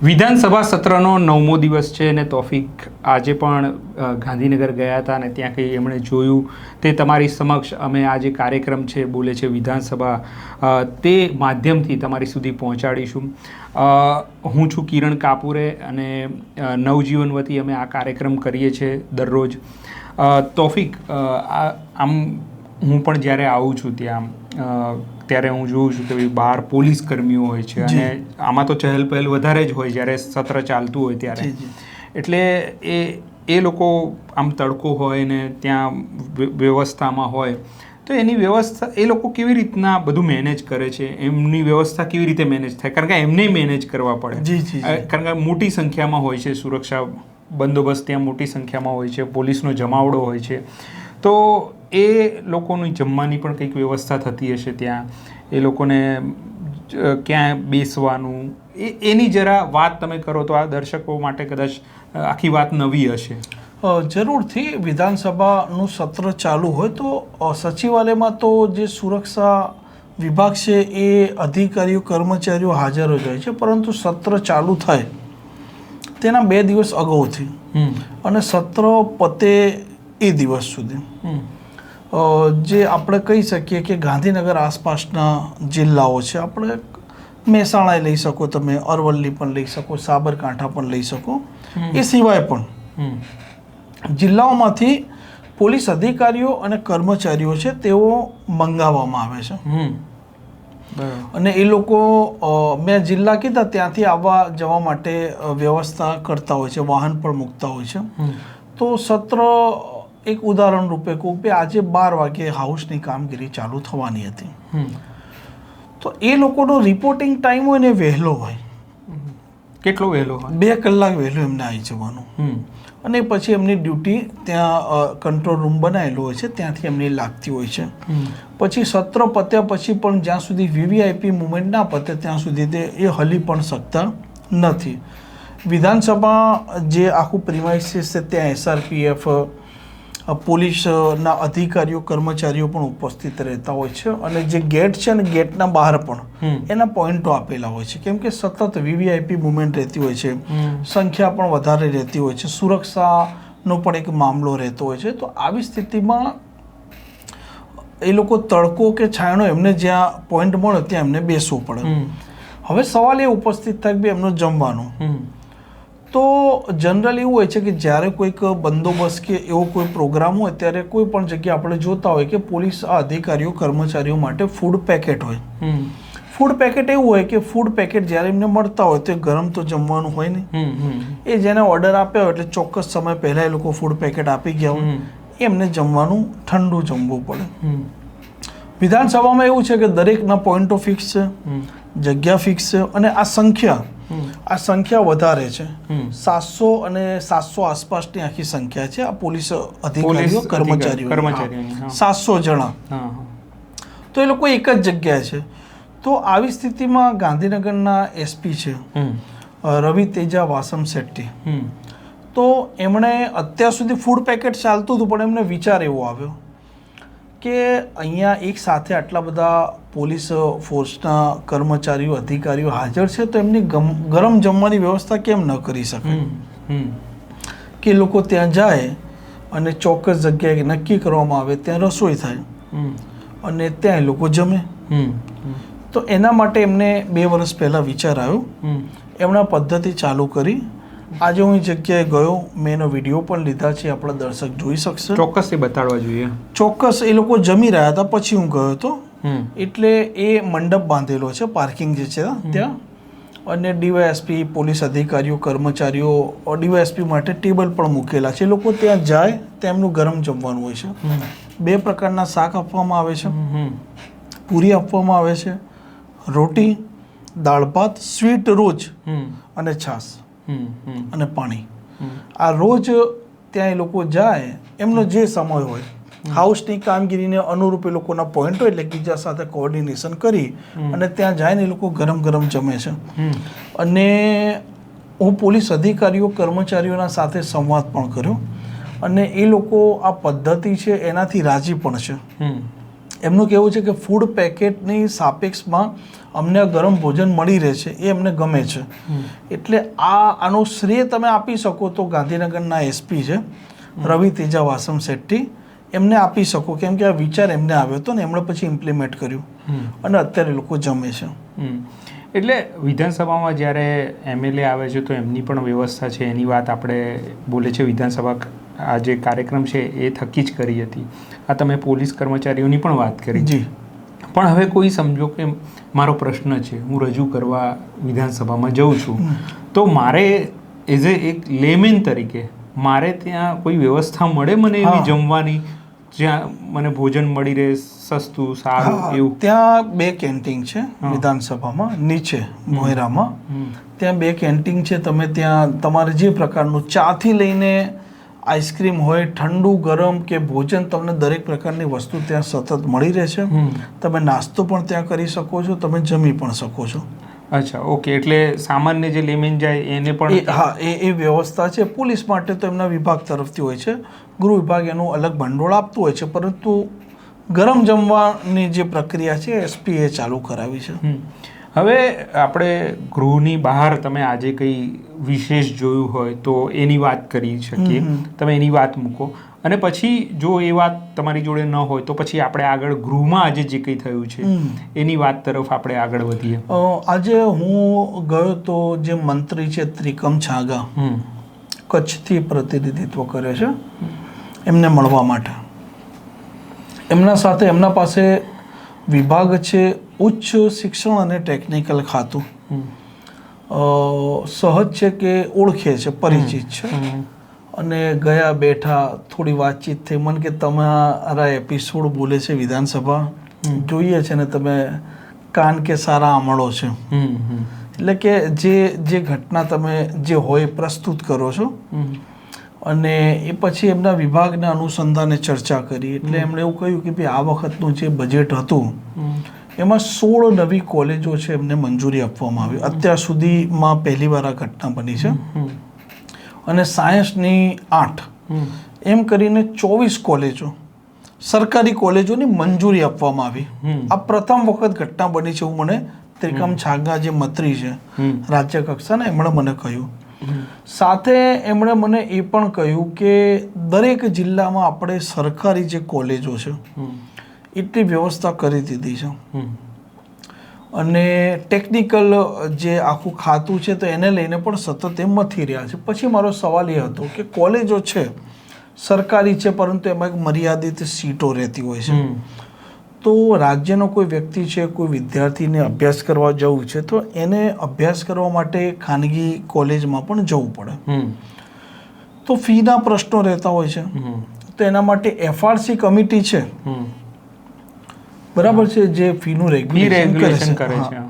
વિધાનસભા સત્રનો 9મો દિવસ છે અને તોફિક આજે પણ ગાંધીનગર ગયા હતા અને ત્યાં કંઈ એમણે જોયું તે તમારી સમક્ષ અમે આ જે કાર્યક્રમ છે બોલે છે વિધાનસભા તે માધ્યમથી તમારી સુધી પહોંચાડીશું. હું છું કિરણ કાપુરે અને નવજીવન વતી અમે આ કાર્યક્રમ કરીએ છીએ દરરોજ. તોફિક, આમ હું પણ જ્યારે આવું છું ત્યાં ત્યારે હું જોઉં છું કે બહાર પોલીસ કર્મીઓ હોય છે અને આમાં તો ચહેલ પહેલ વધારે જ હોય જ્યારે સત્ર ચાલતું હોય ત્યારે. એટલે એ લોકો આમ તડકો હોય ને ત્યાં વ્યવસ્થામાં હોય તો એની વ્યવસ્થા એ લોકો કેવી રીતના બધું મેનેજ કરે છે, એમની વ્યવસ્થા કેવી રીતે મેનેજ થાય, કારણ કે એમને મેનેજ કરવા પડે. કારણ કે મોટી સંખ્યામાં હોય છે, સુરક્ષા બંદોબસ્ત ત્યાં મોટી સંખ્યામાં હોય છે, પોલીસનો જમાવડો હોય છે, તો એ લોકોની જમવાની પણ કંઈક વ્યવસ્થા થતી હશે ત્યાં, એ લોકોને ક્યાં બેસવાનું એની જરા વાત તમે કરો તો આ દર્શકો માટે કદાચ આખી વાત નવી હશે. જરૂરથી. વિધાનસભાનું સત્ર ચાલુ હોય તો સચિવાલયમાં તો જે સુરક્ષા વિભાગ છે એ અધિકારીઓ કર્મચારીઓ હાજર જ હોય છે, પરંતુ સત્ર ચાલુ થાય તેના 2 દિવસ અગાઉથી અને સત્ર પતે એ દિવસ સુધી જે આપણે કહી શકીએ કે ગાંધીનગર આસપાસના જિલ્લાઓ છે, આપણે મહેસાણા લઈ શકો, તમે અરવલ્લી પણ લઈ શકો, સાબરકાંઠા પણ લઈ શકો, એ સિવાય પણ જિલ્લાઓમાંથી પોલીસ અધિકારીઓ અને કર્મચારીઓ છે તેઓ મંગાવવામાં આવે છે. અને એ લોકો મેં જિલ્લા કીધા ત્યાંથી આવવા જવા માટે વ્યવસ્થા કરતા હોય છે, વાહન પણ મૂકતા હોય છે. તો સત્ર એક ઉદાહરણ રૂપે કહું કે આજે 12 વાગે હાઉસની કામગીરી ચાલુ થવાની હતી, તો એ લોકોનો રિપોર્ટિંગ ટાઈમ હોય ને વહેલો હોય. કેટલો વહેલો હોય? 2 કલાક વહેલું એમને આવી જવાનું અને પછી એમની ડ્યુટી ત્યાં કંટ્રોલ રૂમ બનાવેલો હોય છે ત્યાંથી એમની લાગતી હોય છે. પછી સત્ર પત્યા પછી પણ જ્યાં સુધી વીવીઆઈપી મુવમેન્ટ ના પતે ત્યાં સુધી તે એ હલી પણ શકતા નથી. વિધાનસભા જે આખું પ્રિમાઇસીસ છે ત્યાં એસઆરપીએફ પોલીસના અધિકારીઓ કર્મચારીઓ પણ ઉપસ્થિત રહેતા હોય છે અને જે ગેટ છે ને ગેટના બહાર પણ એના પોઈન્ટો આપેલા હોય છે, કેમ કે સતત વીવીઆઈપી મુવમેન્ટ રહેતી હોય છે, સંખ્યા પણ વધારે રહેતી હોય છે, સુરક્ષાનો પણ એક મામલો રહેતો હોય છે. તો આવી સ્થિતિમાં એ લોકો તડકો કે છાંયડો એમને જ્યાં પોઈન્ટ મળે ત્યાં એમને બેસવું પડે. હવે સવાલ એ ઉપસ્થિત થાય કે એમનું જમવાનું, તો જનરલ એવું હોય છે કે જ્યારે કોઈક બંદોબસ્ત કે એવો કોઈ પ્રોગ્રામ હોય ત્યારે કોઈ પણ જગ્યાએ આપણે જોતા હોય કે પોલીસ અધિકારીઓ કર્મચારીઓ માટે ફૂડ પેકેટ હોય. ફૂડ પેકેટ એવું હોય કે ફૂડ પેકેટ જ્યારે એમને મળતા હોય તો ગરમ તો જમવાનું હોય નહીં, એ જેને ઓર્ડર આપ્યો એટલે ચોક્કસ સમય પહેલાં એ લોકો ફૂડ પેકેટ આપી ગયા હોય, એમને જમવાનું ઠંડુ જમવું પડે. વિધાનસભામાં એવું છે કે દરેકના પોઈન્ટો ફિક્સ છે, જગ્યા ફિક્સ છે અને આ સંખ્યા વધારે છે. 700 અને 700 આસપાસની આખી સંખ્યા છે આ પોલીસ અધિકારીઓ કર્મચારીઓ, 700 જણા. તો એ લોકો એક જ જગ્યાએ છે. તો આવી સ્થિતિમાં ગાંધીનગરના એસપી છે રવિ તેજા વાસમ શેટ્ટી, તો એમણે અત્યાર સુધી ફૂડ પેકેટ ચાલતું હતું પણ એમને વિચાર એવો આવ્યો કે અહીંયા એક સાથે આટલા બધા પોલીસ ફોર્સના કર્મચારીઓ અધિકારીઓ હાજર છે તો એમની ગરમ જમવાની વ્યવસ્થા કેમ ન કરી શકે કે લોકો ત્યાં જાય અને ચોક્કસ જગ્યાએ નક્કી કરવામાં આવે ત્યાં રસોઈ થાય અને ત્યાં એ લોકો જમે. તો એના માટે એમને 2 વર્ષ પહેલાં વિચાર આવ્યો, એમણે પદ્ધતિ ચાલુ કરી. આજે હું એ જગ્યાએ ગયો, મેં એનો વિડીયો પણ લીધા છે, આપણા દર્શક જોઈ શકશે. ચોક્કસ એ બતાડવા જોઈએ. ચોક્કસ. એ લોકો જમી રહ્યા હતા પછી હું ગયો હતો, એટલે એ મંડપ બાંધેલો છે, પાર્કિંગ જે છે ત્યાં, અને ડીવાયએસપી પોલીસ અધિકારીઓ કર્મચારીઓ ડીવાયએસપી માટે ટેબલ પણ મૂકેલા છે. એ લોકો ત્યાં જાય તેમનું ગરમ જમવાનું હોય છે. 2 પ્રકારના શાક આપવામાં આવે છે, પૂરી આપવામાં આવે છે, રોટી, દાળ ભાત, સ્વીટ રોજ અને છાશ અને પાણી. આ રોજ ત્યાં એ લોકો જાય, એમનો જે સમય હોય, હાઉસની કામગીરીને અનુરૂપ એ લોકોના પોઈન્ટ હોય એટલે બીજા સાથે કોઓર્ડિનેશન કરી અને ત્યાં જઈને એ લોકો ગરમ ગરમ જમે છે. અને હું પોલીસ અધિકારીઓ કર્મચારીઓના સાથે સંવાદ પણ કર્યો અને એ લોકો આ પદ્ધતિ છે એનાથી રાજી પણ છે. એમનું કહેવું છે કે ફૂડ પેકેટની સાપેક્ષમાં અમને ગરમ ભોજન મળી રહે છે એ અમને ગમે છે. એટલે આનો શ્રેય તમે આપી શકો તો ગાંધીનગરના એસપી છે રવિ તેજા વાસમ શેટ્ટી, એમને આપી શકો, કેમ કે આ વિચાર એમને આવ્યો હતો ને એમણે પછી ઇમ્પ્લિમેન્ટ કર્યું અને અત્યારે લોકો જમે છે. એટલે વિધાનસભામાં જ્યારે એમએલએ આવે છે તો એમની પણ વ્યવસ્થા છે, એની વાત આપણે બોલે છે વિધાનસભા આ જે કાર્યક્રમ છે એ થકી જ કરી હતી. આ તમે પોલીસ કર્મચારીઓની પણ વાત કરી. જી. પણ હવે કોઈ સમજો કે મારો પ્રશ્ન છે, હું રજૂ કરવા વિધાનસભામાં જઉં છું, તો મારે એઝ એક લેમેન તરીકે મારે ત્યાં કોઈ વ્યવસ્થા મળે મને એવી જમવાની, જ્યાં મને ભોજન મળી રહે સસ્તું સારું એવું? ત્યાં 2 કેન્ટીન છે વિધાનસભામાં, નીચે મોહેરામાં. ત્યાં 2 કેન્ટીન છે. તમે ત્યાં તમારે જે પ્રકારનું ચાથી લઈને આઈસ્ક્રીમ હોય, ઠંડુ ગરમ કે ભોજન, તમને દરેક પ્રકારની વસ્તુ ત્યાં સતત મળી રહે છે. તમે નાસ્તો પણ ત્યાં કરી શકો છો, તમે જમી પણ શકો છો. અચ્છા, ઓકે. એટલે સામાન્ય જે લેમેન જાય એને પણ? હા, એ વ્યવસ્થા છે. પોલીસ માટે તો એમના વિભાગ તરફથી હોય છે, ગૃહ વિભાગ એનું અલગ ભંડોળ આપતું હોય છે, પરંતુ ગરમ જમવાની જે પ્રક્રિયા છે એસપીએ ચાલુ કરાવી છે. હવે આપણે ગૃહની બહાર તમે આજે કંઈ વિશેષ જોયું હોય તો એની વાત કરી શકીએ, તમે એની વાત મૂકો, અને પછી જો એ વાત તમારી જોડે ન હોય તો પછી આપણે આગળ ગૃહમાં આજે જે કંઈ થયું છે એની વાત તરફ આપણે આગળ વધીએ. આજે હું ગયો તો જે મંત્રી છે ત્રિકમ છાગા, કચ્છથી પ્રતિનિધિત્વ કરે છે, એમને મળવા માટે. એમના સાથે એમના પાસે વિભાગ છે ઉચ્ચ શિક્ષણ અને ટેકનિકલ ખાતું. સહજ છે કે ઓળખે છે, પરિચિત છે. અને ગયા બેઠા થોડી વાતચીત થઈ. મને કે તમારા એપિસોડ બોલે છે વિધાનસભા જોઈએ છે ને તમે કાન કે સારા આમળો છે, એટલે કે જે ઘટના તમે જે હોય પ્રસ્તુત કરો છો. અને એ પછી એમના વિભાગના અનુસંધાને ચર્ચા કરી. એટલે એમણે એવું કહ્યું કે ભાઈ આ વખતનું જે બજેટ હતું એમાં 16 નવી કોલેજો છે એમને મંજૂરી આપવામાં આવી. અત્યાર સુધીમાં પહેલી વાર આ ઘટના બની છે. અને સાયન્સની 8, એમ કરીને 24 કોલેજો, સરકારી કોલેજોની મંજૂરી આપવામાં આવી. આ પ્રથમ વખત ઘટના બની છે એવું મને ત્રિકમ છાગા જે મંત્રી છે રાજ્ય કક્ષાના, એમણે મને કહ્યું. સાથે એમણે મને એ પણ કહ્યું કે દરેક જિલ્લામાં આપણે સરકારી જે કોલેજો છે એટલી વ્યવસ્થા કરી દીધી છે. અને ટેકનિકલ જે આખું ખાતું છે તો એને લઈને પણ સતત એ મથી રહ્યા છે. પછી મારો સવાલ એ હતો કે કોલેજો છે સરકારી છે, પરંતુ એમાં એક મર્યાદિત સીટો રહેતી હોય છે. તો રાજ્યનો કોઈ વ્યક્તિ છે, કોઈ વિદ્યાર્થીને અભ્યાસ કરવા જવું છે તો એને અભ્યાસ કરવા માટે ખાનગી કોલેજમાં પણ જવું પડે. તો ફીના પ્રશ્નો રહેતા હોય છે. તો એના માટે એફઆરસી કમિટી છે, બરાબર છે, જે ફીનું રેગ્યુલેશન કરે છે.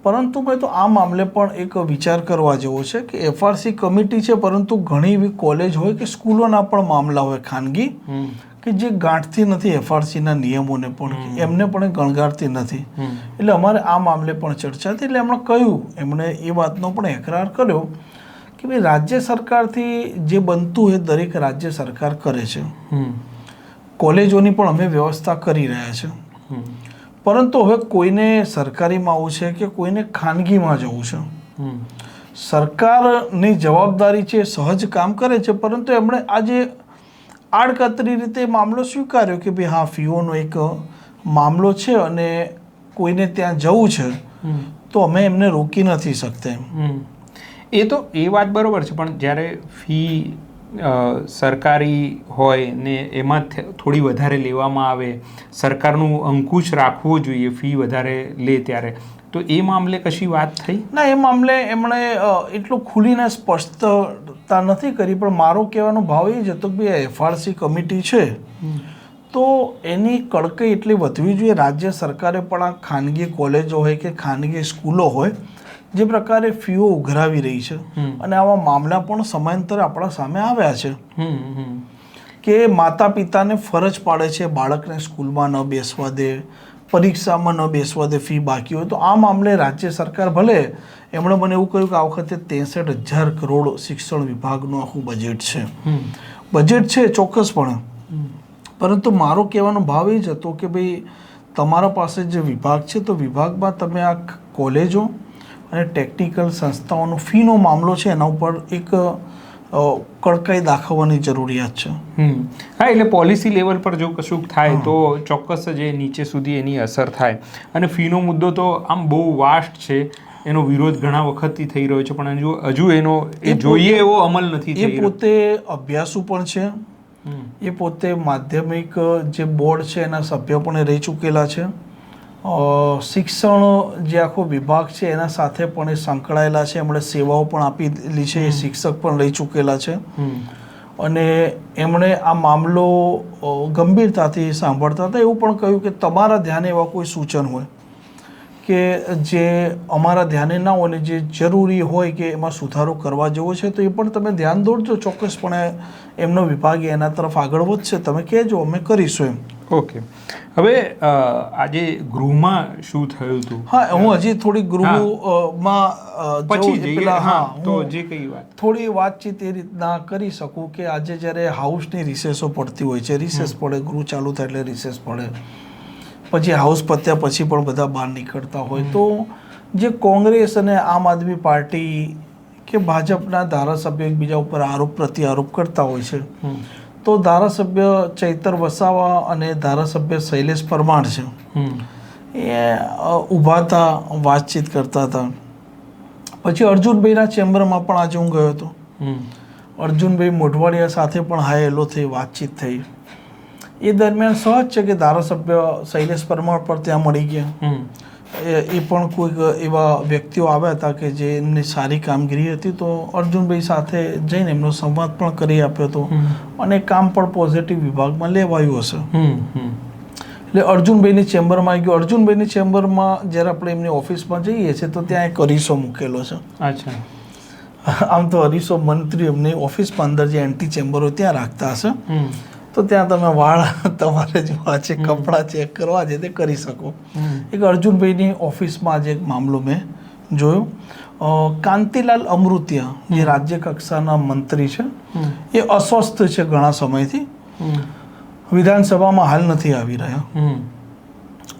પરંતુ મેં તો આ મામલે પણ એક વિચાર કરવા જેવો છે કે એફઆરસી કમિટી છે, પરંતુ ઘણી એવી કોલેજ હોય કે સ્કૂલોના પણ મામલા હોય ખાનગી કે જે ગાંઠતી નથી એફઆરસીના નિયમોને પણ, એમને પણ ગણગારતી નથી. એટલે અમારે આ મામલે પણ ચર્ચા થઈ. એટલે એમણે કહ્યું, એમણે એ વાતનો પણ એકરાર કર્યો કે ભાઈ રાજ્ય સરકારથી જે બનતું એ દરેક રાજ્ય સરકાર કરે છે. કોલેજોની પણ અમે વ્યવસ્થા કરી રહ્યા છે. પરંતુ હવે કોઈને સરકારીમાં આવવું છે કે કોઈને ખાનગીમાં જવું છે, સરકારની જવાબદારી છે, સહજ કામ કરે છે. પરંતુ એમણે આજે આડકતરી રીતે મામલો સ્વીકાર્યો કે ભાઈ હા, ફીઓનો એક મામલો છે અને કોઈને ત્યાં જવું છે તો અમે એમને રોકી નથી શકતા. એ તો એ વાત બરાબર છે, પણ જ્યારે ફી સરકારી હોય ને એમાં થોડી વધારે લેવામાં આવે, સરકારનું અંકુશ રાખવો જોઈએ ફી વધારે લે ત્યારે, તો એ મામલે કશી વાત થઈ? ના, એ મામલે એમણે એટલું ખુલીને સ્પષ્ટતા નથી કરી. પણ મારો કહેવાનો ભાવ એ જ હતો કે ભાઈ એફઆરસી કમિટી છે તો એની કડકાઈ એટલી વધવી જોઈએ. રાજ્ય સરકારે પણ આ ખાનગી કોલેજો હોય કે ખાનગી સ્કૂલો હોય જે પ્રકારે ફીઓ ઉઘરાવી રહી છે, અને આવા મામલા પણ સમયાંતરે આપણા સામે આવ્યા છે કે માતા પિતાને ફરજ પાડે છે બાળકને સ્કૂલમાં ન બેસવા દે, પરીક્ષામાં ન બેસવા દે, ફી બાકી હોય. તો આ મામલે રાજ્ય સરકાર ભલે, એમણે મને એવું કહ્યું કે આ વખતે 63,000 કરોડ શિક્ષણ વિભાગનું આખું બજેટ છે ચોક્કસપણે. પરંતુ મારો કહેવાનો ભાવ એ જ હતો કે ભાઈ તમારા પાસે જે વિભાગ છે તો વિભાગમાં તમે આ કોલેજો અને ટેકનિકલ સંસ્થાઓનો ફીનો મામલો છે એના ઉપર એક કડકાઈ દાખવવાની જરૂરિયાત છે. હા, એટલે પોલિસી લેવલ પર જો કશુંક થાય તો ચોક્કસ જ એ નીચે સુધી એની અસર થાય. અને ફીનો મુદ્દો તો આમ બહુ વાસ્ટ છે, એનો વિરોધ ઘણા વખતથી થઈ રહ્યો છે, પણ હજુ એનો એ જોઈએ એવો અમલ નથી થઈ રહ્યો. એ પોતે અભ્યાસુ પણ છે, એ પોતે માધ્યમિક જે બોર્ડ છે એના સભ્ય પણ રહી ચૂકેલા છે. શિક્ષણ જે આખો વિભાગ છે એના સાથે પણ એ સંકળાયેલા છે, એમણે સેવાઓ પણ આપેલી છે, એ શિક્ષક પણ રહી ચૂકેલા છે. અને એમણે આ મામલો ગંભીરતાથી સાંભળતા હતા. એવું પણ કહ્યું કે તમારા ધ્યાને એવા કોઈ સૂચન હોય કે જે અમારા ધ્યાને ના હોય ને જે જરૂરી હોય કે એમાં સુધારો કરવા જેવો છે તો એ પણ તમે ધ્યાન દોરજો. ચોક્કસપણે એમનો વિભાગ એના તરફ આગળ વધશે, તમે કહેજો, અમે કરીશું એમ. ઓકે, હવે આજે ગૃહમાં શું થયું હતું? હા, હું હજી થોડી ગૃહમાં થોડી વાતચીત એ રીતના કરી શકું કે આજે જ્યારે હાઉસની રિસેસો પડતી હોય છે, રિસેસ પડે, ગૃહ ચાલુ થાય એટલે રિસેસ પડે, પછી હાઉસ પત્યા પછી પણ બધા બહાર નીકળતા હોય, તો જે કોંગ્રેસ અને આમ આદમી પાર્ટી કે ભાજપના ધારાસભ્યો એકબીજા ઉપર આરોપ પ્રત્યારોપ કરતા હોય છે. તો ધારાસભ્ય ચૈતર વસાવા અને ધારાસભ્ય શૈલેષ પરમાર છે એ ઊભા હતા, વાતચીત કરતા હતા. પછી અર્જુનભાઈના ચેમ્બરમાં પણ આજે હું ગયો હતો. અર્જુનભાઈ મોઢવાડિયા સાથે પણ હાય હેલો થઈ, વાતચીત થઈ. એ દરમિયાન સહજ છે કે ધારાસભ્ય શૈલેષ પરમાર પર ત્યાં મળી ગયા. એ પણ કોઈક એવા વ્યક્તિઓ આવ્યા હતા કે જે એમની સારી કામગીરી હતી, તો અર્જુનભાઈ સાથે જઈને એમનો સંવાદ પણ કરી આપ્યો હતો અને કામ પણ પોઝિટિવ વિભાગમાં લેવાયું હશે. એટલે અર્જુનભાઈની ચેમ્બરમાં આવી ગયો. અર્જુનભાઈની ચેમ્બરમાં જ્યારે આપણે એમની ઓફિસમાં જઈએ છીએ તો ત્યાં એક અરીસો મૂકેલો છે. અચ્છા. આમ તો અરીસો મંત્રી એમની ઓફિસમાં અંદર જે એન્ટી ચેમ્બર હોય ત્યાં રાખતા હશે, તો ત્યાં તમે વાળ તમારે જોવા છે, કપડાં ચેક કરવા છે તે કરી શકો. એક અર્જુનભાઈની ઓફિસમાં આજે એક મામલો મેં જોયો. કાંતિલાલ અમૃતિયા જે રાજ્ય કક્ષાના મંત્રી છે એ અસ્વસ્થ છે ઘણા સમયથી, વિધાનસભામાં હાલ નથી આવી રહ્યા,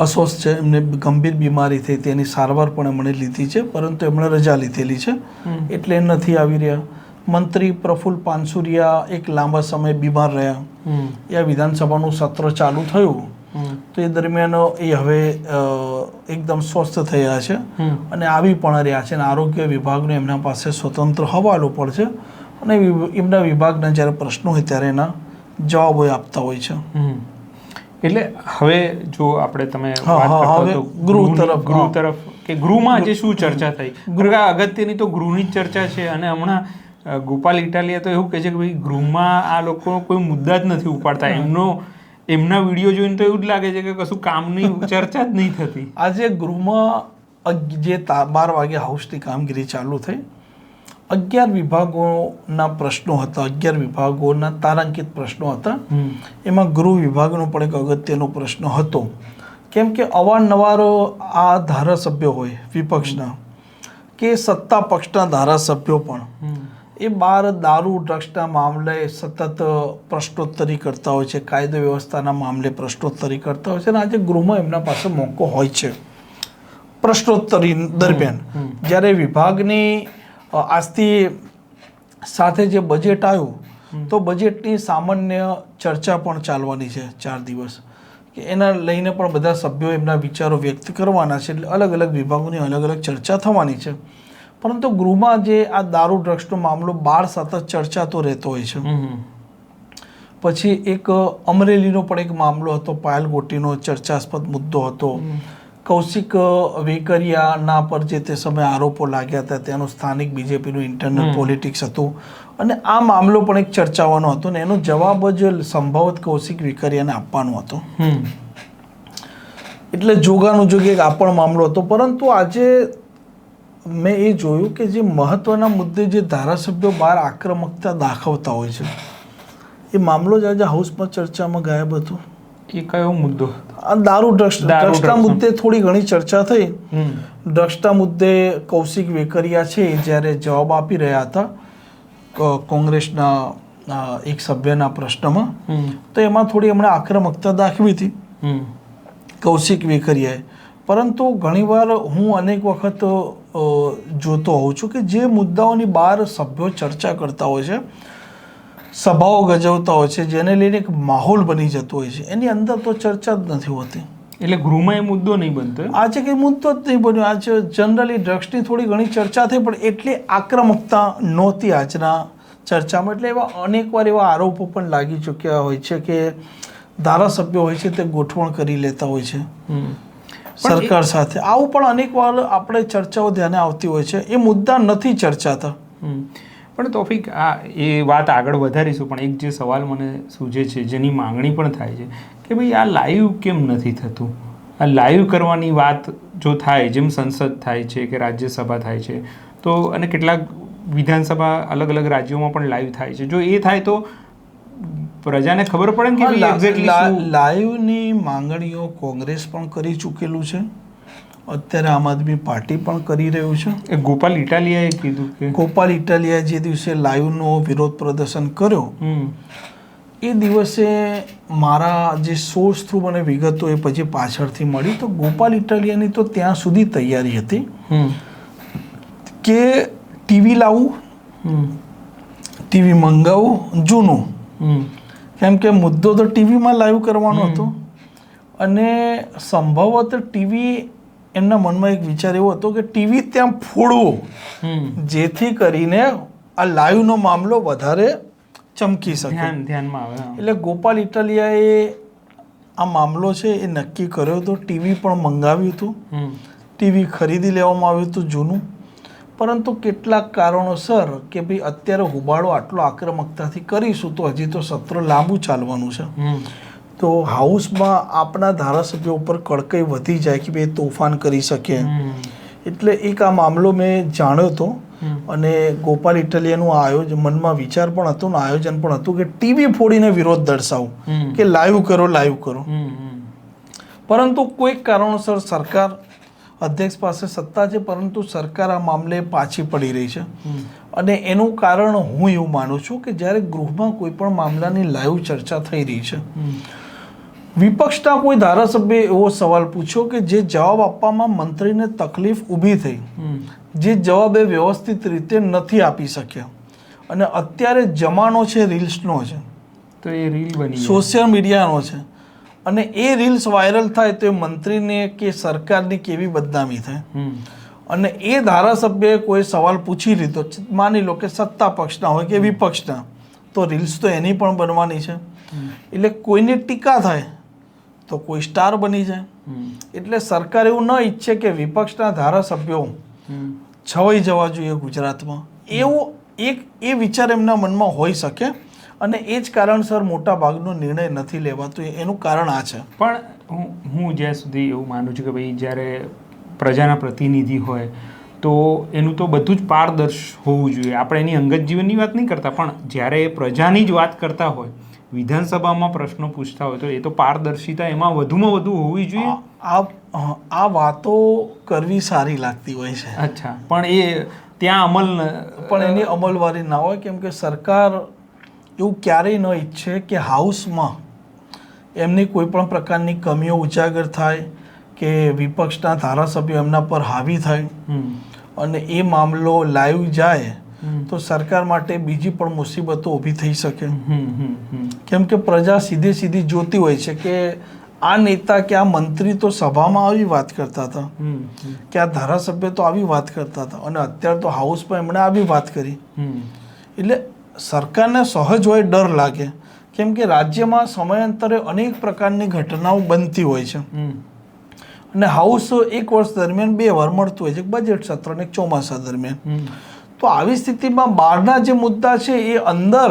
અસ્વસ્થ છે, એમને ગંભીર બીમારી થઈ, તેની સારવાર પણ એમણે લીધી છે, પરંતુ એમણે રજા લીધેલી છે એટલે નથી આવી રહ્યા. મંત્રી પ્રફુલ્લ પાનસુરિયા એક લાંબા સમય બીમાર રહ્યા. એ વિધાનસભાનું સત્ર ચાલુ થયું તો એ દરમિયાન એ હવે એકદમ સ્વસ્થ થયા છે અને આવી પણ રહ્યા છે. અને આરોગ્ય વિભાગનો એમના પાસે સ્વતંત્ર હવાલો પણ છે અને એમના વિભાગના જ્યારે પ્રશ્નો હોય ત્યારે એના જવાબો આપતા હોય છે. એટલે હવે જો આપણે તમે ગૃહ તરફ કે ગૃહમાં આજે શું ચર્ચા થઈ, અગત્યની તો ગૃહની જ ચર્ચા છે. અને હમણાં ગોપાલ ઇટાલિયા તો એવું કહે છે કે ભાઈ ગૃહમાં આ લોકો કોઈ મુદ્દા જ નથી ઉપાડતા. એમના વિડીયો જોઈને તો એવું જ લાગે છે કે કશું કામની ચર્ચા જ નહીં થતી. આજે ગૃહમાં જે 12 વાગે હાઉસની કામગીરી ચાલુ થઈ, 11 વિભાગોના પ્રશ્નો હતા, 11 વિભાગોના તારાંકિત પ્રશ્નો હતા. એમાં ગૃહ વિભાગનો પણ એક અગત્યનો પ્રશ્ન હતો, કેમ કે અવારનવાર આ ધારાસભ્યો હોય વિપક્ષના કે સત્તા પક્ષના ધારાસભ્યો પણ એ દારૂ ડ્રગ્સના મામલે સતત પ્રશ્નોત્તરી કરતા હોય છે, કાયદો વ્યવસ્થાના મામલે પ્રશ્નોત્તરી કરતા હોય છે. અને આજે ગૃહમાં એમના પાસે મોકો હોય છે પ્રશ્નોત્તરી દરમિયાન. જ્યારે વિભાગની આજથી સાથે જે બજેટ આવ્યું તો બજેટની સામાન્ય ચર્ચા પણ ચાલવાની છે 4 દિવસ, કે એના લઈને પણ બધા સભ્યો એમના વિચારો વ્યક્ત કરવાના છે. એટલે અલગ અલગ વિભાગોની અલગ અલગ ચર્ચા થવાની છે. પરંતુ ગૃહમાં જે આ દારૂ ડ્રગ્સનો મામલો બહાર સતત ચર્ચા તો રહેતો હોય છે. પછી એક અમરેલીનો પણ એક મામલો હતો, પાયલ ગોટીનો ચર્ચાસ્પદ મુદ્દો હતો. કૌશિક વેકરિયાના પર જે તે સમયે આરોપો લાગ્યા હતા તેનું સ્થાનિક બીજેપીનું ઇન્ટરનલ પોલિટિક્સ હતું અને આ મામલો પણ એક ચર્ચાવાનો હતો ને એનો જવાબ જ સંભવત કૌશિક વેકરિયાને આપવાનો હતો. એટલે જોગાનું જોગે એક આ પણ મામલો હતો. પરંતુ આજે મેં એ જોયું કે જે મહત્વના મુદ્દે જે ધારાસભ્યો બહાર આક્રમકતા દાખવતા હોય છે એ મામલો જ આજે હાઉસમાં ચર્ચામાં ગાયબ હતો. એ કયો મુદ્દો? આ દારૂ ડ્રગ્સના મુદ્દે થોડી ઘણી ચર્ચા થઈ. ડ્રગ્સના મુદ્દે કૌશિક વેકરિયા છે જ્યારે જવાબ આપી રહ્યા હતા કોંગ્રેસના એક સભ્યના પ્રશ્નમાં, તો એમાં થોડી એમણે આક્રમકતા દાખવી હતી. કૌશિક વેકરિયાએ. પરંતુ ઘણીવાર હું અનેક વખત જોતો હોઉં છું કે જે મુદ્દાઓની બહાર સભ્યો ચર્ચા કરતા હોય છે, સભાઓ ગજવતા હોય છે, જેને લઈને એક માહોલ બની જતો હોય છે, એની અંદર તો ચર્ચા જ નથી હોતી. એટલે ગૃહમાં એ મુદ્દો નહીં બનતો. આજે કંઈ મુદ્દો જ નહીં બન્યો. આજે જનરલી ડ્રગ્સની થોડી ઘણી ચર્ચા થઈ, પણ એટલી આક્રમકતા નહોતી આજના ચર્ચામાં. એટલે એવા અનેકવાર એવા આરોપો પણ લાગી ચૂક્યા હોય છે કે ધારાસભ્યો હોય છે તે ગોઠવણ કરી લેતા હોય છે સરકાર સાથે. આવું પણ અનેકવાર આપણે ચર્ચાઓ ધ્યાને આવતી હોય છે. એ મુદ્દા નથી ચર્ચાતા. પણ તોફિક, આ એ વાત આગળ વધારીશું, પણ એક જે સવાલ મને સૂજે છે, જેની માંગણી પણ થાય છે કે ભાઈ આ લાઈવ કેમ નથી થતું? આ લાઈવ કરવાની વાત જો થાય, જેમ સંસદ થાય છે કે રાજ્યસભા થાય છે, તો અને કેટલાક વિધાનસભા અલગ અલગ રાજ્યોમાં પણ લાઈવ થાય છે, જો એ થાય તો પ્રજાને ખબર પડે ને કે ભાઈ એક્ઝેક્ટલી લાઈવની માંગણીઓ કોંગ્રેસ પણ કરી ચૂકેલું છે. અત્યારે આમ આદમી પાર્ટી પણ કરી રહ્યું છે. ગોપાલ ઇટાલિયાએ કીધું કે ગોપાલ ઇટાલિયાએ જે દિવસે લાઈવનો વિરોધ પ્રદર્શન કર્યો એ દિવસે મારા જે સોર્સ થ્રુ મને વિગતો એ પછી પાછળથી મળી, તો ગોપાલ ઇટાલિયાની તો ત્યાં સુધી તૈયારી હતી કે ટીવી લાવવું, ટીવી મંગાવવું જૂનું, કેમ કે મુદ્દો તો ટીવીમાં લાઈવ કરવાનો હતો. અને સંભવત ટીવી, એમના મનમાં એક વિચાર એવો હતો કે ટીવી ત્યાં ફોડવું, જેથી કરીને આ લાઈવનો મામલો વધારે ચમકી શકે, ધ્યાનમાં આવે. એટલે ગોપાલ ઇટાલિયાએ આ મામલો છે એ નક્કી કર્યો હતો. ટીવી પણ મંગાવ્યું હતું, ટીવી ખરીદી લેવામાં આવ્યું હતું જૂનું. પરંતુ કેટલાક કારણોસર કે ભાઈ અત્યારે હુબાળો આટલો આક્રમકતાથી કરીશું તો હજી તો સત્ર લાંબુ ચાલવાનું છે, તો હાઉસમાં આપણા ધારાસભ્યો ઉપર કડકાઈ વધી જાય કે ભાઈ તોફાન કરી શકે. એટલે એક આ મામલો મેં જાણ્યો હતો. અને ગોપાલ ઇટાલિયાનું આયોજન, મનમાં વિચાર પણ હતો ને આયોજન પણ હતું કે ટીવી ફોડીને વિરોધ દર્શાવું કે લાઈવ કરો, લાઈવ કરો. પરંતુ કોઈક કારણોસર સરકાર, અધ્યક્ષ પાસે સત્તા છે, પરંતુ સરકાર આ મામલે પાછી પડી રહી છે. અને એનું કારણ હું એવું માનું છું કે જ્યારે ગૃહમાં કોઈ પણ મામલાની લાઈવ ચર્ચા થઈ રહી છે, વિપક્ષના કોઈ ધારાસભ્યએ એવો સવાલ પૂછ્યો કે જે જવાબ આપવામાં મંત્રીને તકલીફ ઊભી થઈ, જે જવાબ એ વ્યવસ્થિત રીતે નથી આપી શક્યા. અને અત્યારે જમાનો છે રીલ્સનો છે, તો એ રીલ બની સોશિયલ મીડિયાનો છે, અને એ રીલ્સ વાયરલ થાય તો એ મંત્રીને કે સરકારની કેવી બદનામી થાય. અને એ ધારાસભ્યએ કોઈ સવાલ પૂછી લીધો, માની લો કે સત્તા પક્ષના હોય કે વિપક્ષના, તો રીલ્સ તો એની પણ બનવાની છે. એટલે કોઈની ટીકા થાય તો કોઈ સ્ટાર બની જાય. એટલે સરકાર એવું ન ઈચ્છે કે વિપક્ષના ધારાસભ્યો છવાઈ જવા જોઈએ ગુજરાતમાં, એવો એક એ વિચાર એમના મનમાં હોઈ શકે. અને એ જ કારણસર મોટા ભાગનો નિર્ણય નથી લેવાતો. એનું કારણ આ છે. પણ હું જ્યાં સુધી એવું માનું છું કે ભાઈ જ્યારે પ્રજાના પ્રતિનિધિ હોય તો એનું તો બધું જ પારદર્શક હોવું જોઈએ. આપણે એની અંગત જીવનની વાત નહીં કરતા, પણ જ્યારે એ પ્રજાની જ વાત કરતા હોય, વિધાનસભામાં પ્રશ્નો પૂછતા હોય, તો એ તો પારદર્શિતા એમાં વધુમાં વધુ હોવી જોઈએ. આ વાતો કરવી સારી લાગતી હોય છે. અચ્છા, પણ એ ત્યાં અમલ, પણ એની અમલવારી ના હોય, કેમ કે સરકાર એવું ક્યારેય ન ઈચ્છે કે હાઉસમાં એમની કોઈ પણ પ્રકારની કમીઓ ઉજાગર થાય કે વિપક્ષના ધારાસભ્યો એમના પર હાવી થાય અને એ મામલો લાઈવ જાય તો સરકાર માટે બીજી પણ મુસીબતો ઊભી થઈ શકે. કેમ કે પ્રજા સીધી જોતી હોય છે કે આ નેતા કે આ મંત્રી તો સભામાં આવી વાત કરતા હતા, કે આ ધારાસભ્ય તો આવી વાત કરતા હતા, અને અત્યારે તો હાઉસમાં એમણે આવી વાત કરી. એટલે સરકારને સહજ હોય ડર લાગે, કેમ કે રાજ્યમાં સમયાંતરે અનેક પ્રકારની ઘટનાઓ બનતી હોય છે. અને હાઉસ એક વર્ષ દરમિયાન 2 વાર મળતું હોય છે, બજેટ સત્ર અને ચોમાસા દરમિયાન. તો આવી સ્થિતિમાં બહારના જે મુદ્દા છે એ અંદર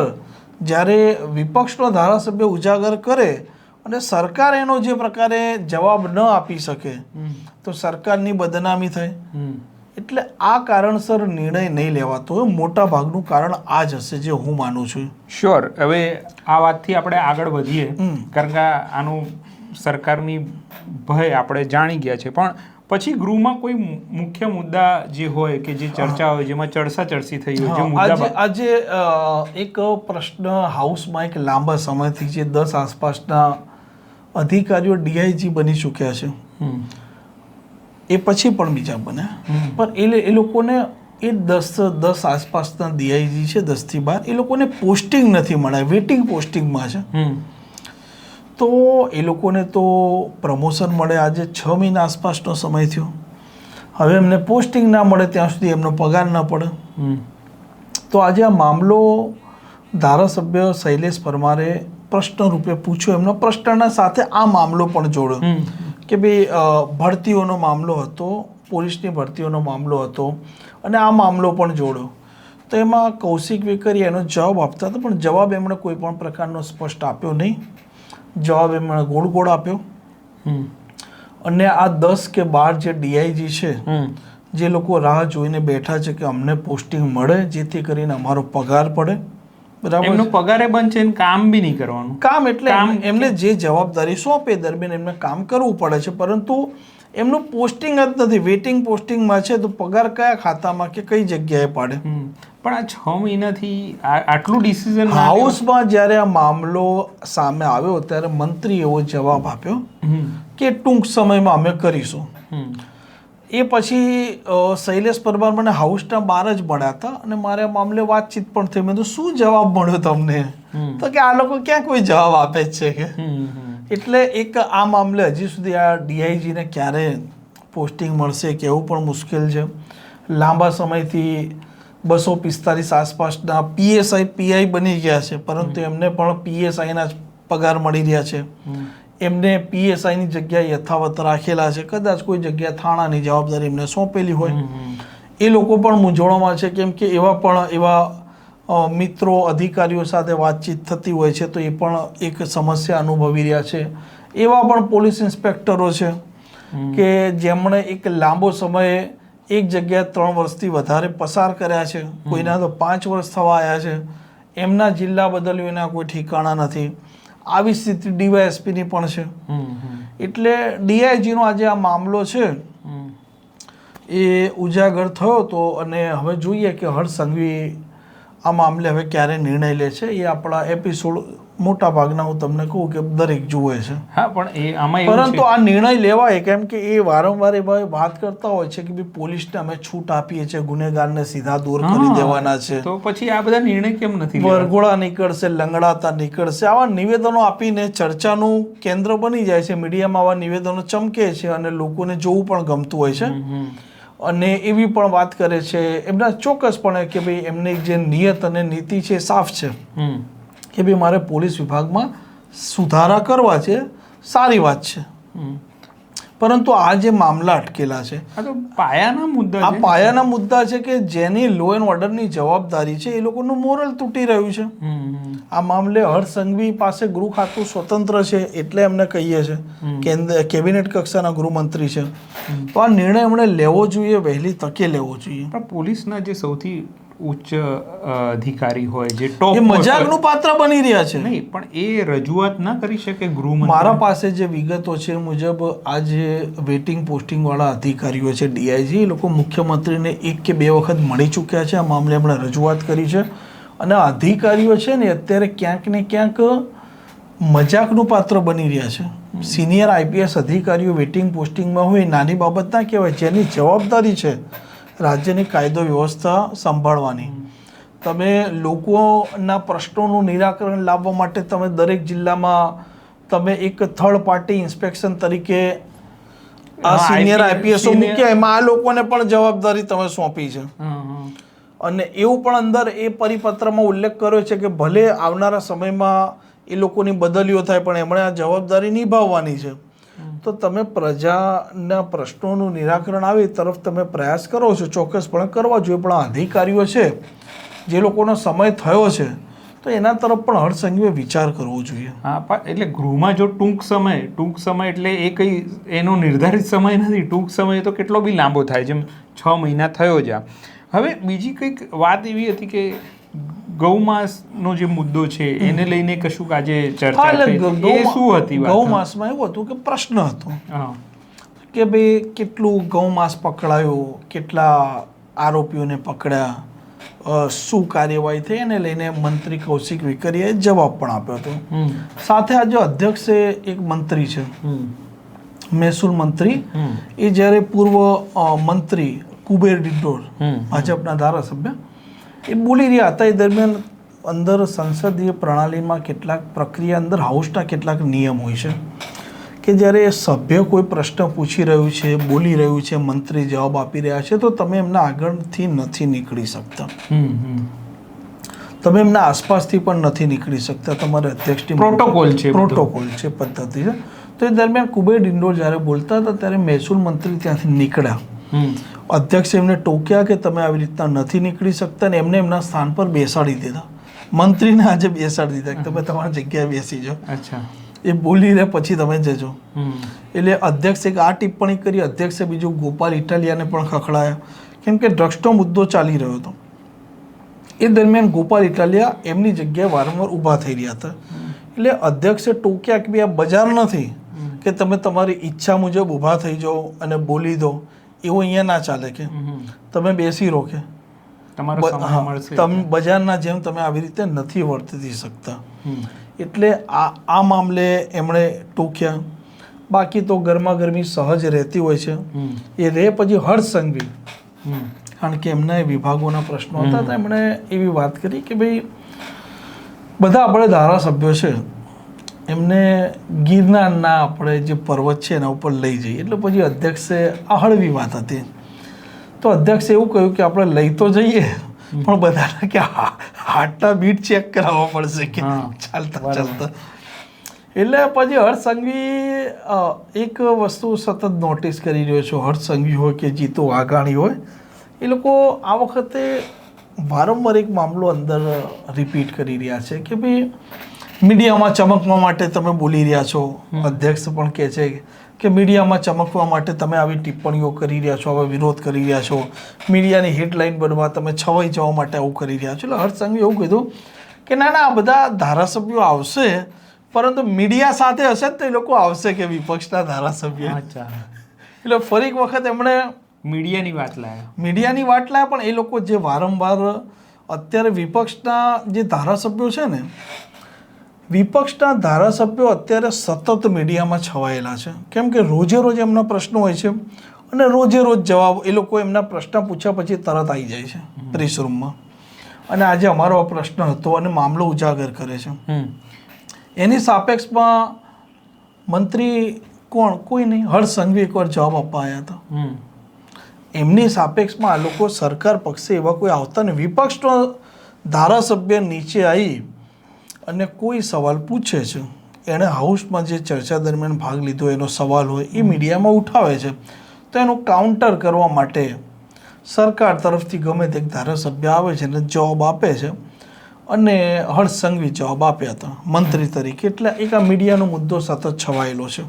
જ્યારે વિપક્ષનો ધારાસભ્ય ઉજાગર કરે અને સરકાર એનો જે પ્રકારે જવાબ ન આપી શકે તો સરકારની બદનામી થાય. એટલે આ કારણસર નિર્ણય નહીં લેવાતો હોય. મોટા ભાગનું કારણ આ જ હશે, જે હું માનું છું. શ્યોર. હવે આ વાતથી આપણે આગળ વધીએ, કારણ કે આનું સરકારની ભય આપણે જાણી ગયા છે. પણ પછી ગૃહમાં કોઈ મુખ્ય મુદ્દા જે હોય કે જે ચર્ચા હોય, જેમાં ચર્ચી થઈ હોય, જે મુદ્દા આજે એક પ્રશ્ન હાઉસમાં એક લાંબા સમયથી જે 10 આસપાસના અધિકારીઓ ડીઆઈજી બની ચૂક્યા છે, એ પછી પણ બીજા બન્યા, પણ એ લોકોને એ 10 આસપાસના ડીઆઈજી છે, 10 થી 12, એ લોકોને પોસ્ટિંગ નથી મળ્યા, વેટિંગ પોસ્ટિંગમાં છે. તો એ લોકોને તો પ્રમોશન મળે આજે 6 મહિના આસપાસનો સમય થયો, હવે એમને પોસ્ટિંગ ના મળે ત્યાં સુધી એમનો પગાર ના પડે. તો આજે આ મામલો ધારાસભ્ય શૈલેષ પરમારે પ્રશ્ન રૂપે પૂછ્યો, એમનો પ્રશ્નના સાથે આ મામલો પણ જોડ્યો કે ભાઈ ભરતીઓનો મામલો હતો, પોલીસની ભરતીઓનો મામલો હતો અને આ મામલો પણ જોડ્યો. તો એમાં કૌશિક વેકરિયા એનો જવાબ આપતા હતા, પણ જવાબ એમણે કોઈ પણ પ્રકારનો સ્પષ્ટ આપ્યો નહીં, જવાબ એમણે ગોળ ગોળ આપ્યો. અને આ 10 કે 12 જે ડીઆઈજી છે, જે લોકો રાહ જોઈને બેઠા છે કે અમને પોસ્ટિંગ મળે જેથી કરીને અમારો પગાર પડે, બરાબર, એમનો પગારે બંધ છે, કામ બી નહીં કરવાનું. કામ એટલે એમને જે જવાબદારી સોંપે દરમિયાન એમને કામ કરવું પડે છે, પરંતુ એમનું પોસ્ટિંગ જ નથી, વેટિંગ પોસ્ટિંગમાં છે, તો પગાર કયા ખાતામાં કે કઈ જગ્યાએ પાડે. પણ આ 6 મહિનાથી આટલું ડિસિઝન હાઉસમાં જ્યારે આ મામલો સામે આવ્યો ત્યારે મંત્રી એવો જવાબ આપ્યો કે ટૂંક સમયમાં અમે કરીશું. એ પછી શૈલેષ પરમાર મને હાઉસના બહાર જ મળ્યા હતા અને મારે આ મામલે વાતચીત પણ થઈ. મેં તો શું જવાબ મળ્યો તમને? તો કે આ લોકો ક્યાં કોઈ જવાબ આપે જ છે કે. એટલે એક આ મામલે હજી સુધી આ ડીઆઈજીને ક્યારે પોસ્ટિંગ મળશે કહેવું પણ મુશ્કેલ છે. લાંબા સમયથી 245 આસપાસના પીએસઆઈ પીઆઈ બની ગયા છે, પરંતુ એમને પણ પીએસઆઈના જ પગાર મળી રહ્યા છે. એમને પીએસઆઈની જગ્યાએ યથાવત રાખેલા છે, કદાચ કોઈ જગ્યાએ થાણાની જવાબદારી એમને સોંપેલી હોય. એ લોકો પણ મૂંઝવણમાં છે, કેમ કે એવા મિત્રો અધિકારીઓ સાથે વાતચીત થતી હોય છે, તો એ પણ એક સમસ્યા અનુભવી રહ્યા છે. એવા પણ પોલીસ ઇન્સ્પેક્ટરો છે કે જેમણે એક લાંબો સમયે એક જગ્યાએ 3 વર્ષથી વધારે પસાર કર્યા છે, કોઈના તો 5 વર્ષ થવા આવ્યા છે, એમના જિલ્લા બદલ્યોના કોઈ ઠેકાણા નથી. આવી સ્થિતિ ડીવાયએસપીની પણ છે. એટલે ડીઆઈજીનો આજે આ મામલો છે એ ઉજાગર થયો હતો અને હવે જોઈએ કે હર્ષ સંઘવી આ મામલે હવે ક્યારે નિર્ણય લે છે. એ આપણા એપિસોડ મોટા ભાગના હું તમને કહું કે દરેક જુએ છે. હા, પણ આમાં પરંતુ આ નિર્ણય લેવાય કેમ કે એ વારંવાર એ વાત કરતા હોય છે કે ભાઈ પોલીસને અમે છૂટ આપીએ છીએ, ગુનેગારને સીધા દૂર કરી દેવાના છે, તો પછી આ બધા નિર્ણય કેમ નથી? વરઘોડા નીકળશે, લંગડાતા નીકળશે, આવા નિવેદનો આપીને ચર્ચાનું કેન્દ્ર બની જાય છે. મીડિયામાં આવા નિવેદનો ચમકે છે અને લોકોને જોવું પણ ગમતું હોય છે. અને એવી પણ વાત કરે છે એમના ચોક્કસપણે કે ભાઈ એમની જે નિયત અને નીતિ છે સાફ છે કે ભાઈ મારે પોલીસ વિભાગમાં સુધારા કરવા છે, સારી વાત છે. પરંતુ આ જે મામલા અટકેલા છે આ તો પાયાના મુદ્દા છે. આ પાયાના મુદ્દા છે કે જેની લો એન્ડ ઓર્ડરની જવાબદારી છે એ લોકોનું મોરલ તૂટી રહ્યું છે. આ મામલે હર્ષ સંઘવી પાસે ગૃહ ખાતું સ્વતંત્ર છે એટલે એમને કહીએ છે, કેબિનેટ કક્ષાના ગૃહમંત્રી છે, તો આ નિર્ણય એમણે લેવો જોઈએ, વહેલી તકે લેવો જોઈએ. પણ પોલીસના જે સૌથી ઉચ્ચ અધિકારી હોય જે ટોપ, એ મજાકનું પાત્ર બની રહ્યા છે. નહીં, પણ એ રજૂઆત ના કરી શકે ગૃહમંત્રી? મારા પાસે જે વિગતો છે મુજબ આ જે વેટિંગ પોસ્ટિંગ વાળા અધિકારીઓ છે ડીઆઈજી, એ લોકો મુખ્યમંત્રીને 1 કે 2 વખત મળી ચૂક્યા છે. આ મામલે એમણે રજૂઆત કરી છે અને આ અધિકારીઓ છે ને અત્યારે ક્યાંક ને ક્યાંક મજાકનું પાત્ર બની રહ્યા છે. સિનિયર આઈપીએસ અધિકારીઓ વેટિંગ પોસ્ટિંગમાં હોય નાની બાબત ના કહેવાય. જેની જવાબદારી છે રાજ્યની કાયદો વ્યવસ્થા સંભાળવાની, તમે લોકોના પ્રશ્નોનું નિરાકરણ લાવવા માટે તમે દરેક જિલ્લામાં તમે એક થર્ડ પાર્ટી ઇન્સ્પેક્શન તરીકે આ સિનિયર આઈપીએસો મૂક્યા, એમાં આ લોકોને પણ જવાબદારી તમે સોંપી છે. અને એવું પણ અંદર એ પરિપત્રમાં ઉલ્લેખ કર્યો છે કે ભલે આવનારા સમયમાં એ લોકોની બદલીઓ થાય પણ એમણે આ જવાબદારી નિભાવવાની છે. તો તમે પ્રજાના પ્રશ્નોનું નિરાકરણ આવે એ તરફ તમે પ્રયાસ કરો છો, ચોક્કસપણે કરવા જોઈએ. પણ આ અધિકારીઓ છે જે લોકોનો સમય થયો છે તો એના તરફ પણ હર્ષ સંઘવીએ વિચાર કરવો જોઈએ. હા, એટલે ગૃહમાં જો ટૂંક સમય એટલે એ કંઈ એનો નિર્ધારિત સમય નથી. ટૂંક સમય તો કેટલો બી લાંબો થાય, જેમ 6 મહિના થયો જ. હવે બીજી કંઈક વાત એવી હતી કે ગૌમાંસનો જે મુદ્દો છે એને લઈને કશુંક આજે ચર્ચા થઈ. એ શું હતી? ગૌમાંસમાં એવું હતું કે પ્રશ્ન હતો કે ભાઈ કેટલું ગૌમાંસ પકડાયું, કેટલા આરોપીઓને પકડ્યા, શું કાર્યવાહી થઈ એને લઈને મંત્રી કૌશિક વેકરિયાએ જવાબ પણ આપ્યો હતો. સાથે આજે અધ્યક્ષે એક મંત્રી છે મહેસૂલ મંત્રી, એ જ્યારે પૂર્વ મંત્રી કુબેર ડિંડોર ભાજપના ધારાસભ્ય એ બોલી રહ્યા હતા, એ દરમિયાન અંદર સંસદીય પ્રણાલીમાં કેટલાક પ્રક્રિયા અંદર હાઉસના કેટલાક નિયમ હોય છે કે જ્યારે સભ્ય કોઈ પ્રશ્ન પૂછી રહ્યું છે, બોલી રહ્યું છે, મંત્રી જવાબ આપી રહ્યા છે, તો તમે એમના આગળથી નથી નીકળી શકતા, તમે એમના આસપાસથી પણ નથી નીકળી શકતા. તમારે અધ્યક્ષની પ્રોટોકોલ છે, પદ્ધતિ છે. તો એ દરમિયાન કુબેર ડિંડોર જ્યારે બોલતા હતા ત્યારે મહેસૂલ મંત્રી ત્યાંથી નીકળ્યા. અધ્યક્ષે એમને ટોક્યા કે તમે આવી રીતના નથી નીકળી શકતા, ને એમને એમના સ્થાન પર બેસાડી દીધા. મંત્રીને આજે બેસાડી દીધા કે તમે તમારી જગ્યાએ બેસી જાઓ. અચ્છા, એ બોલી રહ્યા પછી તમે જજો. એટલે અધ્યક્ષે એક આ ટિપ્પણી કરી. અધ્યક્ષે બીજું ગોપાલ ઇટાલિયાને પણ ખખડાયા, કેમ કે ડ્રગ્સનો મુદ્દો ચાલી રહ્યો હતો. એ દરમિયાન ગોપાલ ઇટાલિયા એમની જગ્યાએ વારંવાર ઊભા થઈ રહ્યા હતા. એટલે અધ્યક્ષે ટોક્યા કે ભાઈ આ બજાર નથી કે તમે તમારી ઈચ્છા મુજબ ઊભા થઈ જાઓ અને બોલી દો, એવું અહીંયા ના ચાલે કે તમે બેસી રહો, કે તમે બજારના જેમ તમે આવી રીતે નથી વર્તી શકતા. એટલે આ મામલે એમણે ટોક્યા. બાકી તો ગરમા ગરમી સહજ રહેતી હોય છે. એ રહે પછી હર્ષ સંઘવી, કારણ કે એમના વિભાગોના પ્રશ્નો હતા, તો એમણે એવી વાત કરી કે ભાઈ બધા આપણે ધારાસભ્યો છે, એમને ગિરનારના આપણે જે પર્વત છે એના ઉપર લઈ જઈએ. એટલે પછી અધ્યક્ષે આ હળવી વાત હતી, તો અધ્યક્ષે એવું કહ્યું કે આપણે લઈ તો જઈએ પણ બધાને કે હાર્ટના બીટ ચેક કરાવવા પડશે કે ચાલતા ચાલતા. એટલે પછી હર્ષ સંઘવી એક વસ્તુ સતત નોટિસ કરી રહ્યો છું. હર્ષ સંઘવી હોય કે જીતુ વાઘાણી હોય, એ લોકો આ વખતે વારંવાર એક મામલો અંદર રિપીટ કરી રહ્યા છે કે ભાઈ મીડિયામાં ચમકવા માટે તમે બોલી રહ્યા છો. અધ્યક્ષ પણ કહે છે કે મીડિયામાં ચમકવા માટે તમે આવી ટિપ્પણીઓ કરી રહ્યા છો, આવા વિરોધ કરી રહ્યા છો, મીડિયાની હેડલાઇન બનવા તમે છવાઈ જવા માટે આવું કરી રહ્યા છો. એટલે હર્ષ સંઘવી એવું કીધું કે ના ના, આ બધા ધારાસભ્યો આવશે, પરંતુ મીડિયા સાથે હશે તો એ લોકો આવશે કે વિપક્ષના ધારાસભ્ય. એટલે ફરી એક વખત એમણે મીડિયાની વાત લાયા. પણ એ લોકો જે વારંવાર અત્યારે વિપક્ષના જે ધારાસભ્યો છે ને, વિપક્ષના ધારાસભ્યો અત્યારે સતત મીડિયામાં છવાયેલા છે, કેમ કે રોજે રોજ એમના પ્રશ્નો હોય છે અને રોજે રોજ જવાબ. એ લોકો એમના પ્રશ્ન પૂછ્યા પછી તરત આવી જાય છે પ્રેસ રૂમમાં, અને આજે અમારો આ પ્રશ્ન હતો અને મામલો ઉજાગર કરે છે. એની સાપેક્ષમાં મંત્રી કોણ? કોઈ નહીં. હર્ષ સંઘવી એકવાર જવાબ આપવા આવ્યા હતા. એમની સાપેક્ષમાં આ લોકો સરકાર પક્ષે એવા કોઈ આવતા ને વિપક્ષનો ધારાસભ્ય નીચે આવી અને કોઈ સવાલ પૂછે છે, એણે હાઉસમાં જે ચર્ચા દરમિયાન ભાગ લીધો એનો સવાલ હોય એ મીડિયામાં ઉઠાવે છે, તો એનું કાઉન્ટર કરવા માટે સરકાર તરફથી ગમે તે ધારાસભ્ય આવે છે અને જવાબ આપે છે. અને હર્ષ સંઘવી જવાબ આપ્યા હતા મંત્રી તરીકે. એટલે એક આ મીડિયાનો મુદ્દો સતત છવાયેલો છે.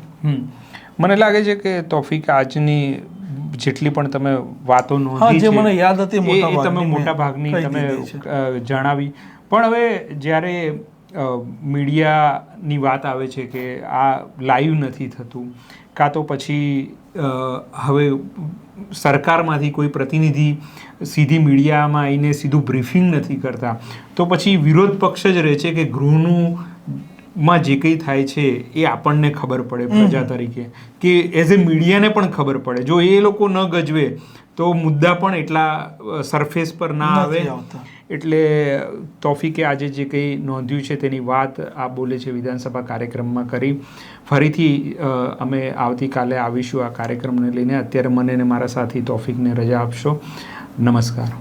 મને લાગે છે કે તોફિક આજની જેટલી પણ તમે વાતો નોંધી જે મને યાદ હતી તમે મોટા ભાગની તમે જણાવી. પણ હવે જ્યારે મીડિયાની વાત આવે છે કે આ લાઈવ નથી થતું, કાં તો પછી હવે સરકારમાંથી કોઈ પ્રતિનિધિ સીધી મીડિયામાં આવીને સીધું બ્રીફિંગ નથી કરતા, તો પછી વિરોધ પક્ષ જ રહે છે કે ગૃહનું માં જે કંઈ થાય છે એ આપણને ખબર પડે પ્રજા તરીકે, કે એઝ એ મીડિયાને પણ ખબર પડે. જો એ લોકો ન ગજવે તો મુદ્દા પણ એટલા સરફેસ પર ના આવે. એટલે તોફિકે આજે જે કંઈ નોંધ્યું છે તેની વાત આ બોલે છે વિધાનસભા કાર્યક્રમમાં કરી. ફરીથી અમે આવતીકાલે આવીશું આ કાર્યક્રમને લઈને. અત્યારે મને ને મારા સાથી તોફિકને રજા આપશો. નમસ્કાર.